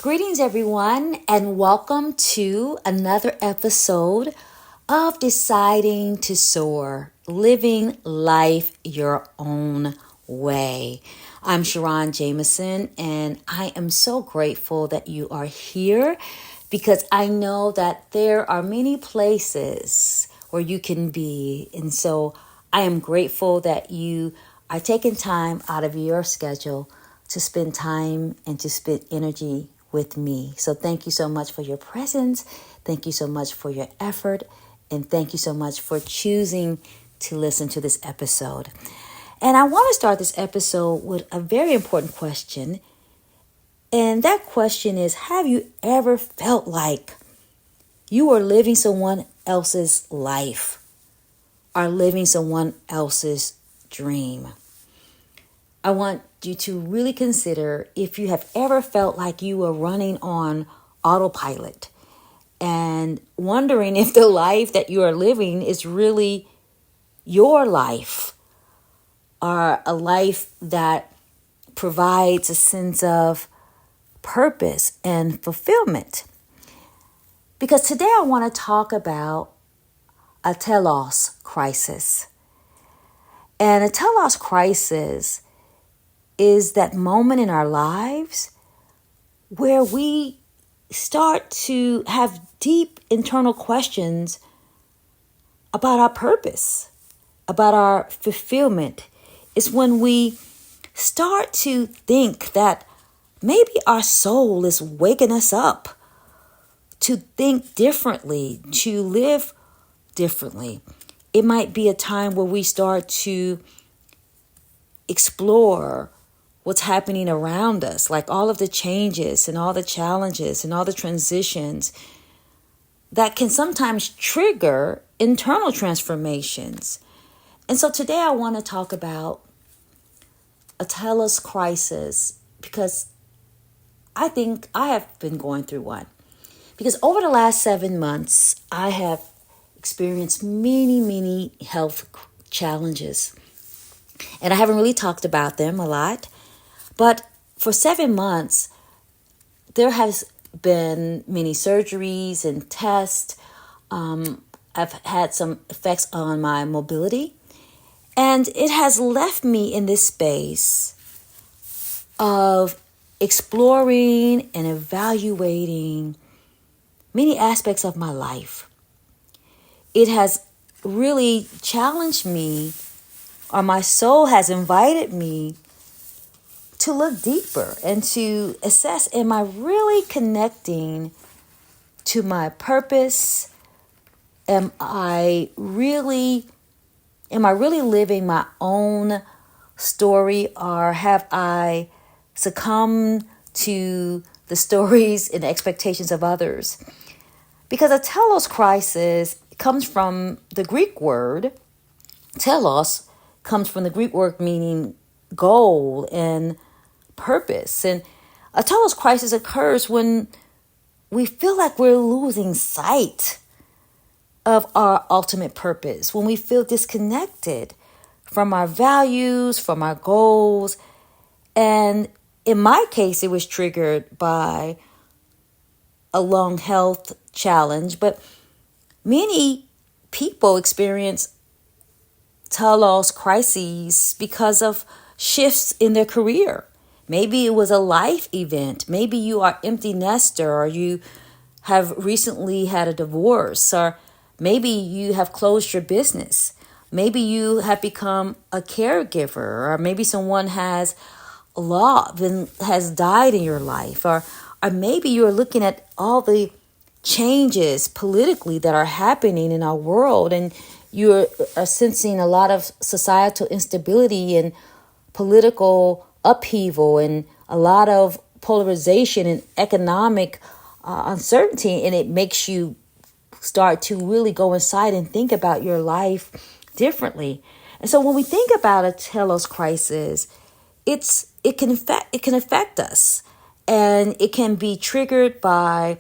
Greetings, everyone, and welcome to another episode of Deciding to Soar, Living Life Your Own Way. I'm Sharron, Jamison, and I am so grateful that you are here because I know that there are many places where you can be. And so I am grateful that you are taking time out of your schedule to spend time and to spend energy with me. So thank you so much for your presence. Thank you so much for your effort. And thank you so much for choosing to listen to this episode. And I want to start this episode with a very important question. And that question is, have you ever felt like you were living someone else's life or living someone else's dream? I want you to really consider if you have ever felt like you were running on autopilot and wondering if the life that you are living is really your life or a life that provides a sense of purpose and fulfillment. Because today I want to talk about a telos crisis. And a telos crisis is that moment in our lives where we start to have deep internal questions about our purpose, about our fulfillment. It's when we start to think that maybe our soul is waking us up to think differently, to live differently. It might be a time where we start to explore what's happening around us, like all of the changes and all the challenges and all the transitions that can sometimes trigger internal transformations. And so today I want to talk about a telos crisis because I think I have been going through one. Because over the last 7 months, I have experienced many health challenges. And I haven't really talked about them a lot. But for 7 months, there has been many surgeries and tests. I've had some effects on my mobility. And it has left me in this space of exploring and evaluating many aspects of my life. It has really challenged me, or my soul has invited me to look deeper and to assess, am I really connecting to my purpose? Am I really living my own story, or have I succumbed to the stories and expectations of others? Because a telos crisis comes from the Greek word, telos comes from the Greek word meaning goal and purpose. And a telos crisis occurs when we feel like we're losing sight of our ultimate purpose, when we feel disconnected from our values, from our goals. And in my case, it was triggered by a lung health challenge, but many people experience telos crises because of shifts in their career. Maybe it was a life event. Maybe you are empty nester, or you have recently had a divorce, or maybe you have closed your business. Maybe you have become a caregiver, or maybe someone has loved and has died in your life, or maybe you're looking at all the changes politically that are happening in our world, and you're sensing a lot of societal instability and political upheaval and a lot of polarization and economic uncertainty, and it makes you start to really go inside and think about your life differently. And so when we think about a telos crisis, it can affect us, and it can be triggered by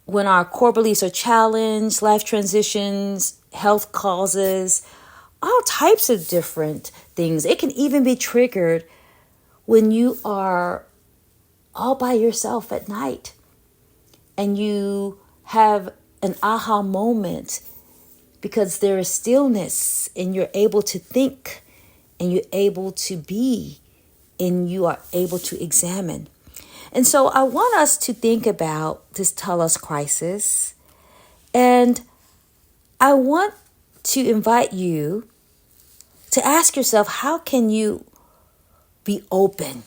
when our core beliefs are challenged, life transitions, health causes, all types of different things. It can even be triggered when you are all by yourself at night and you have an aha moment because there is stillness and you're able to think and you're able to be and you are able to examine. And so I want us to think about this telos crisis, and I want to invite you to ask yourself, how can you be open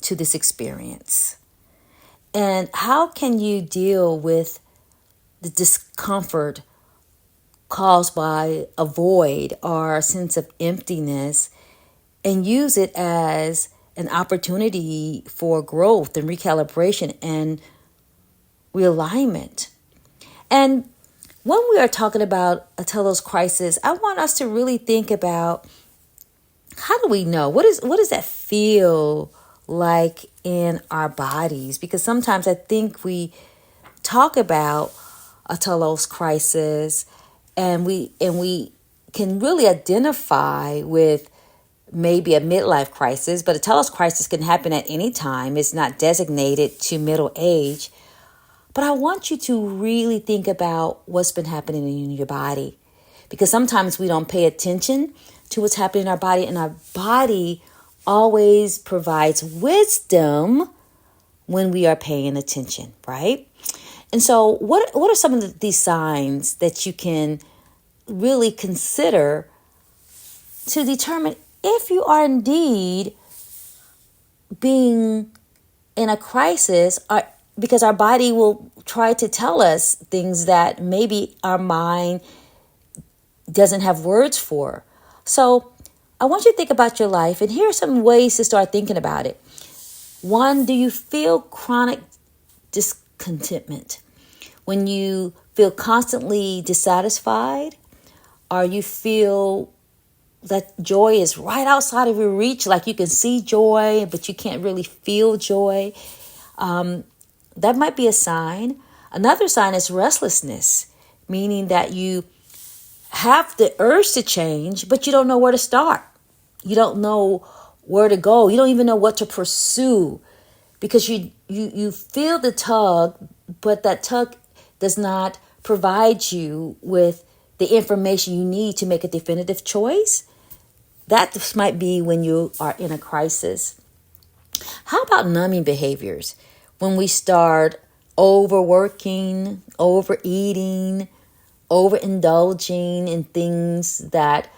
to this experience? And how can you deal with the discomfort caused by a void or a sense of emptiness and use it as an opportunity for growth and recalibration and realignment? And when we are talking about a telos crisis, I want us to really think about, how do we know? What does that feel like in our bodies? Because sometimes I think we talk about a telos crisis and we can really identify with maybe a midlife crisis, but a telos crisis can happen at any time. It's not designated to middle age. But I want you to really think about what's been happening in your body, because sometimes we don't pay attention to what's happening in our body, and our body always provides wisdom when we are paying attention, right? And so what are some of these signs that you can really consider to determine if you are indeed being in a crisis, or because our body will try to tell us things that maybe our mind doesn't have words for. So I want you to think about your life, and here are some ways to start thinking about it. 1, do you feel chronic discontentment? When you feel constantly dissatisfied, or you feel that joy is right outside of your reach, like you can see joy, but you can't really feel joy. That might be a sign. Another sign is restlessness, meaning that you have the urge to change, but you don't know where to start. You don't know where to go. You don't even know what to pursue, because you feel the tug, but that tug does not provide you with the information you need to make a definitive choice. That might be when you are in a crisis. How about numbing behaviors? When we start overworking, overeating, overindulging in things that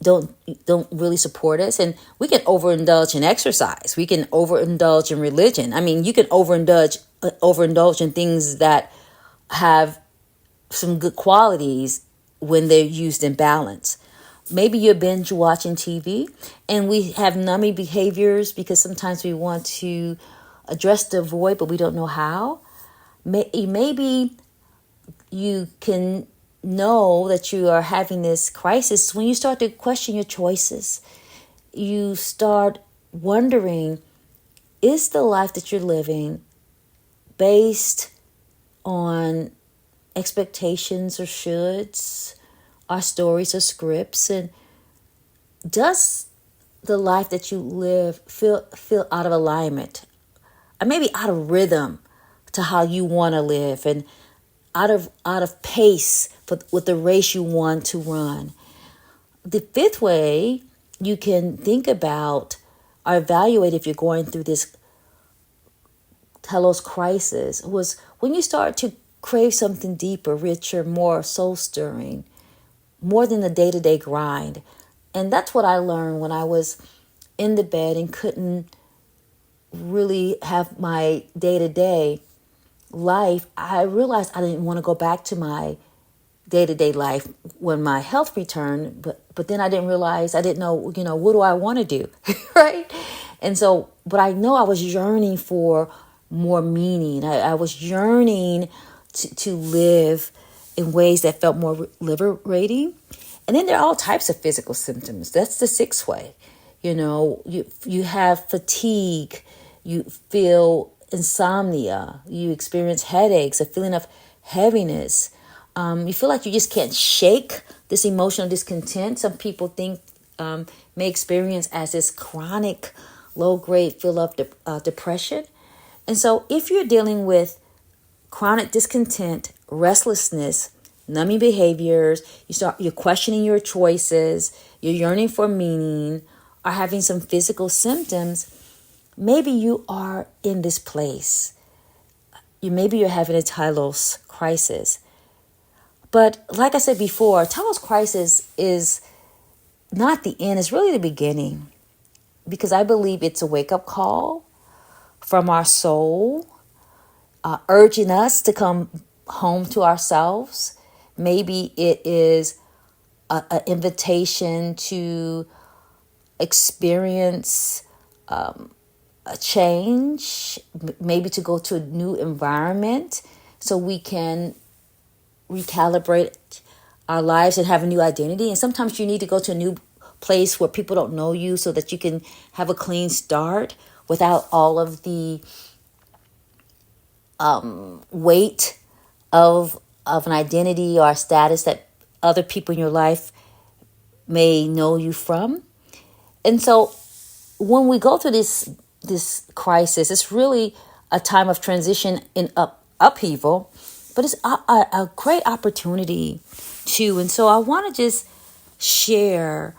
don't really support us. And we can overindulge in exercise. We can overindulge in religion. I mean, you can overindulge in things that have some good qualities when they're used in balance. Maybe you're binge watching TV, and we have numbing behaviors because sometimes we want to address the void, but we don't know how. Maybe you can know that you are having this crisis when you start to question your choices. You start wondering, is the life that you're living based on expectations or shoulds, or stories or scripts? And does the life that you live feel out of alignment, or maybe out of rhythm to how you want to live, and out of pace with the race you want to run? The 5th way you can think about or evaluate if you're going through this telos crisis was when you start to crave something deeper, richer, more soul-stirring, more than the day-to-day grind. And that's what I learned when I was in the bed and couldn't really have my day-to-day life. I realized I didn't want to go back to my day-to-day life when my health returned, but then I didn't know, what do I want to do, right? And so, but I know I was yearning for more meaning. I was yearning to live in ways that felt more liberating. And then there are all types of physical symptoms. That's the 6th way. You have fatigue, you feel insomnia, you experience headaches, a feeling of heaviness. You feel like you just can't shake this emotional discontent. Some people may experience as this chronic low grade fill up depression. And so if you're dealing with chronic discontent, restlessness, numbing behaviors, you're questioning your choices, you're yearning for meaning, or having some physical symptoms, maybe you are in this place. Maybe you're having a telos crisis. But like I said before, telos crisis is not the end, it's really the beginning. Because I believe it's a wake-up call from our soul, urging us to come home to ourselves. Maybe it is an invitation to experience a change, maybe to go to a new environment so we can recalibrate our lives and have a new identity. And sometimes you need to go to a new place where people don't know you so that you can have a clean start without all of the weight of an identity or a status that other people in your life may know you from. And so when we go through this crisis, it's really a time of transition in upheaval, but it's a great opportunity too. And so I want to just share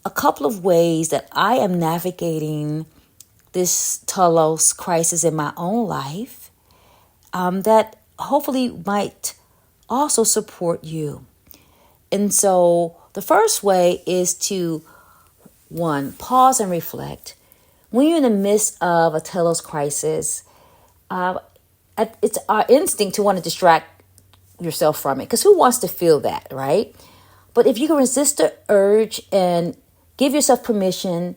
a couple of ways that I am navigating this telos crisis in my own life that hopefully might also support you. And so the first way is to, one, pause and reflect. When you're in the midst of a telos crisis, it's our instinct to want to distract yourself from it, because who wants to feel that, right? But if you can resist the urge and give yourself permission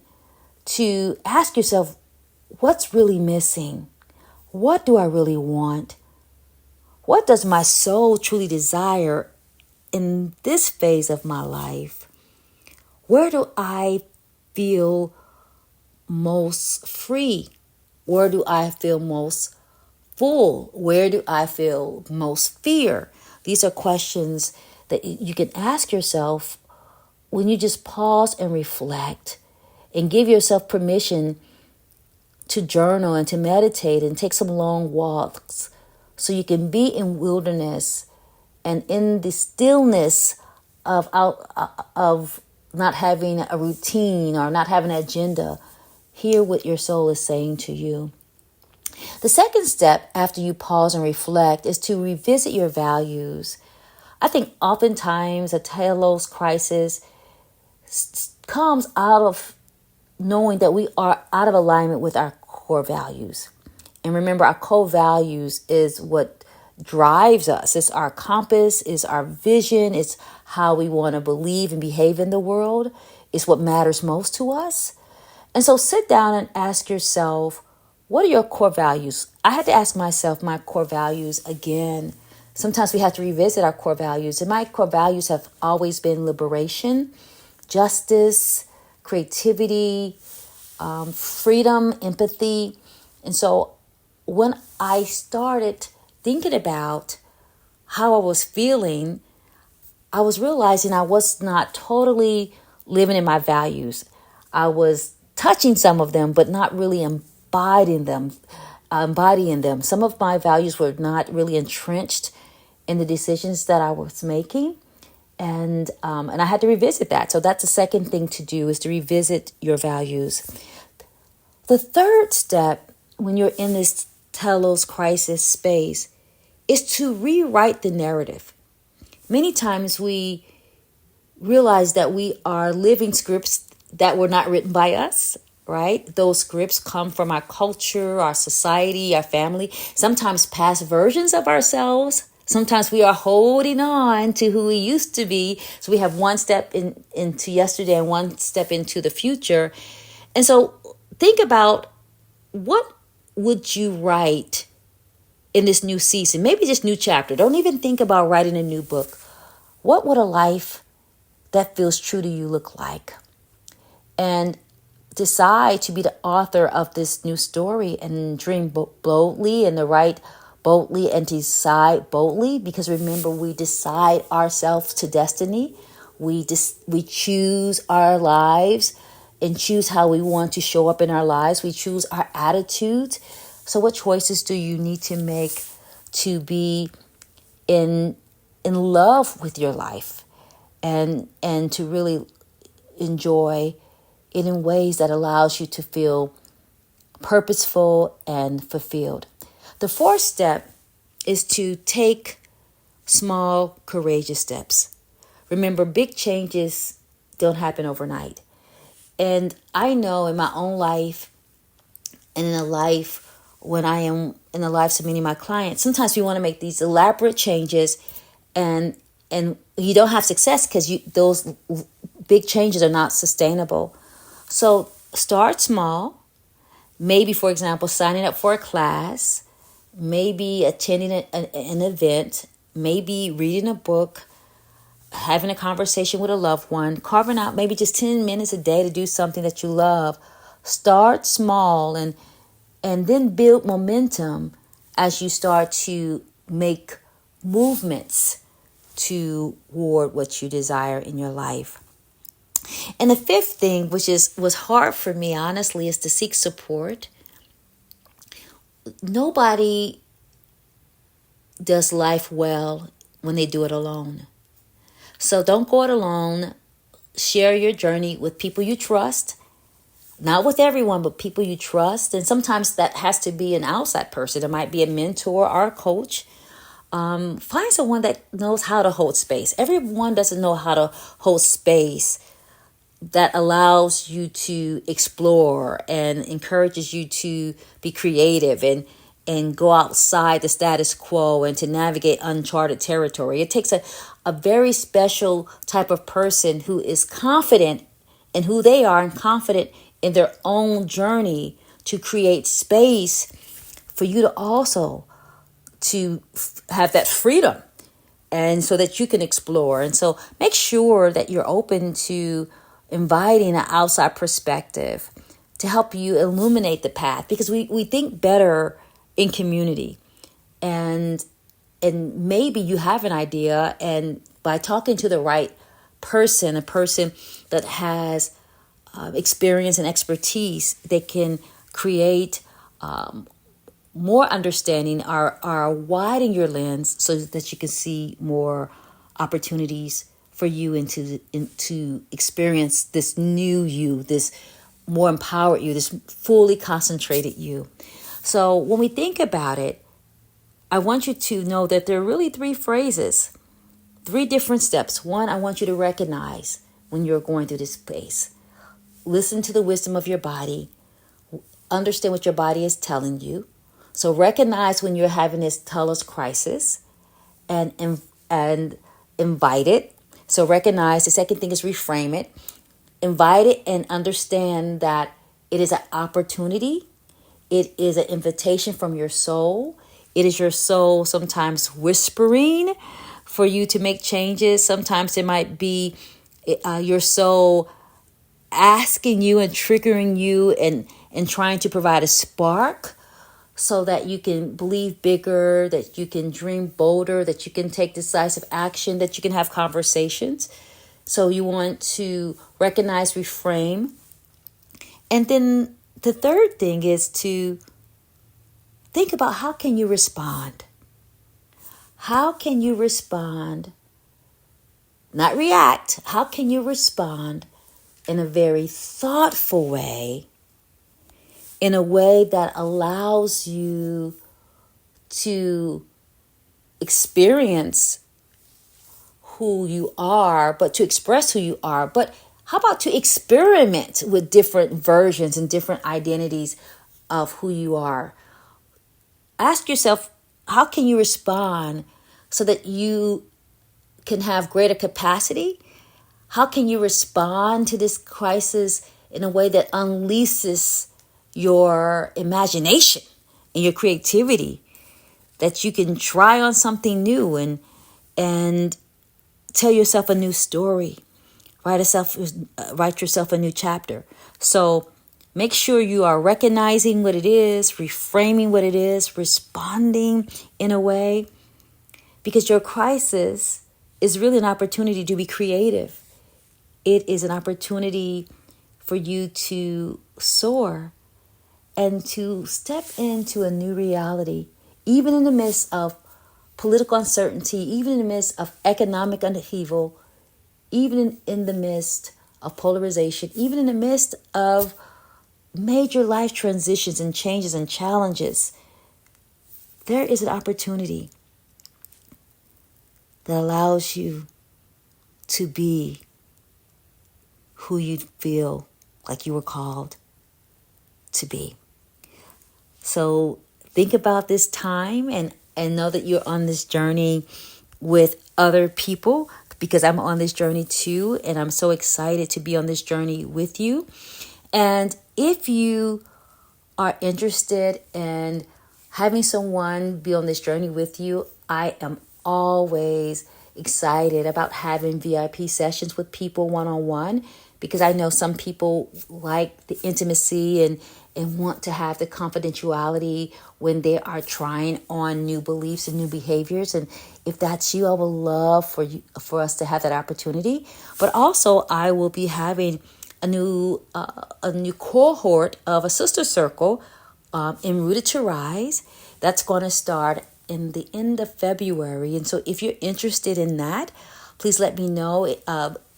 to ask yourself, what's really missing? What do I really want? What does my soul truly desire in this phase of my life? Where do I feel most free? Where do I feel most full? Where do I feel most fear? These are questions that you can ask yourself when you just pause and reflect and give yourself permission to journal and to meditate and take some long walks so you can be in wilderness and in the stillness of not having a routine or not having an agenda. Hear what your soul is saying to you. The second step after you pause and reflect is to revisit your values. I think oftentimes a telos crisis comes out of knowing that we are out of alignment with our core values. And remember, our core values is what drives us. It's our compass, it's our vision, it's how we want to believe and behave in the world. It's what matters most to us. And so sit down and ask yourself, what are your core values? I had to ask myself my core values again. Sometimes we have to revisit our core values. And my core values have always been liberation, justice, creativity, freedom, empathy. And so when I started thinking about how I was feeling, I was realizing I was not totally living in my values. I was touching some of them, but not really embodying them. Some of my values were not really entrenched in the decisions that I was making. And I had to revisit that. So that's the second thing to do, is to revisit your values. The third step when you're in this telos crisis space is to rewrite the narrative. Many times we realize that we are living scripts that were not written by us, right? Those scripts come from our culture, our society, our family, sometimes past versions of ourselves. Sometimes we are holding on to who we used to be. So we have one step into yesterday and one step into the future. And so think about, what would you write in this new season? Maybe this new chapter. Don't even think about writing a new book. What would a life that feels true to you look like? And decide to be the author of this new story and dream boldly and write boldly and decide boldly. Because remember, we decide ourselves to destiny. We choose our lives and choose how we want to show up in our lives. We choose our attitudes. So what choices do you need to make to be in love with your life and to really enjoy it in ways that allows you to feel purposeful and fulfilled? The fourth step is to take small, courageous steps. Remember, big changes don't happen overnight. And I know in my own life and in a life when I am in the lives of many of my clients, sometimes we want to make these elaborate changes and you don't have success because those big changes are not sustainable. So start small. Maybe, for example, signing up for a class, maybe attending an event, maybe reading a book, having a conversation with a loved one, carving out maybe just 10 minutes a day to do something that you love. Start small and then build momentum as you start to make movements toward what you desire in your life. And the fifth thing, which was hard for me, honestly, is to seek support. Nobody does life well when they do it alone. So don't go it alone. Share your journey with people you trust. Not with everyone, but people you trust. And sometimes that has to be an outside person. It might be a mentor or a coach. Find someone that knows how to hold space. Everyone doesn't know how to hold space that allows you to explore and encourages you to be creative and go outside the status quo and to navigate uncharted territory. It takes a very special type of person who is confident in who they are and confident in their own journey to create space for you to also to have that freedom and so that you can explore. And so make sure that you're open to inviting an outside perspective to help you illuminate the path, because we think better in community. And maybe you have an idea, and by talking to the right person, a person that has experience and expertise, they can create more understanding or widen your lens so that you can see more opportunities for you and to experience this new you, this more empowered you, this fully concentrated you. So when we think about it, I want you to know that there are really three phrases, three different steps. One, I want you to recognize when you're going through this space. Listen to the wisdom of your body. Understand what your body is telling you. So recognize when you're having this telos crisis and invite it. So recognize. The second thing is reframe it. Invite it and understand that it is an opportunity. It is an invitation from your soul. It is your soul sometimes whispering for you to make changes. Sometimes it might be your soul asking you and triggering you and trying to provide a spark so that you can believe bigger, that you can dream bolder, that you can take decisive action, that you can have conversations. So you want to recognize, reframe. And then the third thing is to think about how can you respond? How can you respond? Not react. How can you respond in a very thoughtful way, in a way that allows you to experience who you are, but to express who you are. But how about to experiment with different versions and different identities of who you are? Ask yourself, how can you respond so that you can have greater capacity? How can you respond to this crisis in a way that unleashes your imagination and your creativity, that you can try on something new and tell yourself a new story, write yourself a new chapter? So make sure you are recognizing what it is, reframing what it is, responding in a way, because your crisis is really an opportunity to be creative. It is an opportunity for you to soar and to step into a new reality, even in the midst of political uncertainty, even in the midst of economic upheaval, even in the midst of polarization, even in the midst of major life transitions and changes and challenges. There is an opportunity that allows you to be who you feel like you were called to be. So think about this time and know that you're on this journey with other people, because I'm on this journey too, and I'm so excited to be on this journey with you. And if you are interested in having someone be on this journey with you, I am always excited about having VIP sessions with people one-on-one, because I know some people like the intimacy and want to have the confidentiality when they are trying on new beliefs and new behaviors. And if that's you, I would love for us to have that opportunity. But also, I will be having a new cohort of a sister circle in Rooted to Rise. That's going to start in the end of February. And so if you're interested in that, please let me know.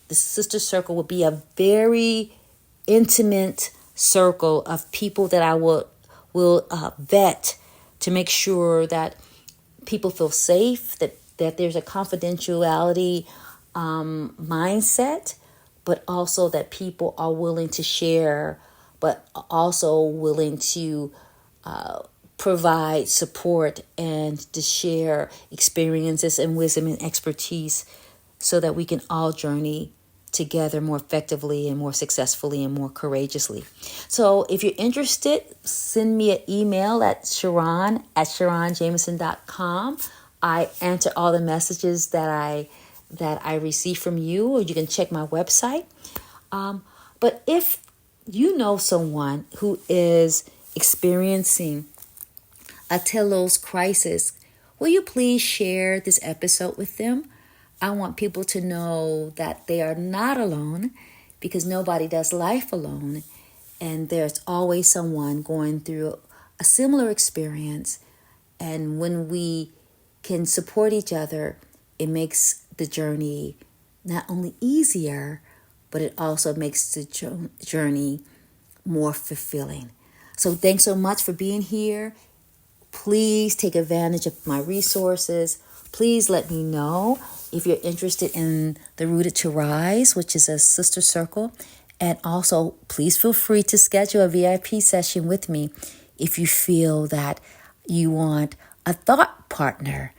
The sister circle will be a very intimate circle of people that I will vet to make sure that people feel safe, that there's a confidentiality mindset, but also that people are willing to share, but also willing to provide support and to share experiences and wisdom and expertise, so that we can all journey together more effectively and more successfully and more courageously. So if you're interested, send me an email at Sharron@SharronJamison.com. I answer all the messages that I receive from you, or you can check my website. But if you know someone who is experiencing a telos crisis, will you please share this episode with them? I want people to know that they are not alone, because nobody does life alone. And there's always someone going through a similar experience. And when we can support each other, it makes the journey not only easier, but it also makes the journey more fulfilling. So thanks so much for being here. Please take advantage of my resources. Please let me know if you're interested in the Rooted to Rise, which is a sister circle. And also, please feel free to schedule a VIP session with me if you feel that you want a thought partner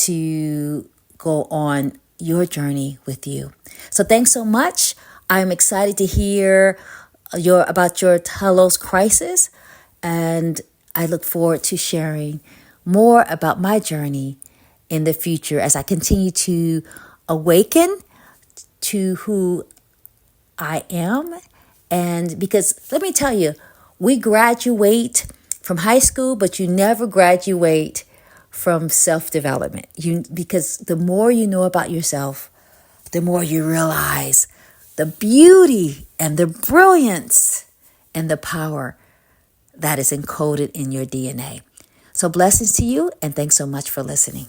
to go on your journey with you. So thanks so much. I'm excited to hear about your telos crisis, and I look forward to sharing more about my journey in the future as I continue to awaken to who I am. And because let me tell you, we graduate from high school, but you never graduate from self-development. Because the more you know about yourself, the more you realize the beauty and the brilliance and the power that is encoded in your DNA. So blessings to you, and thanks so much for listening.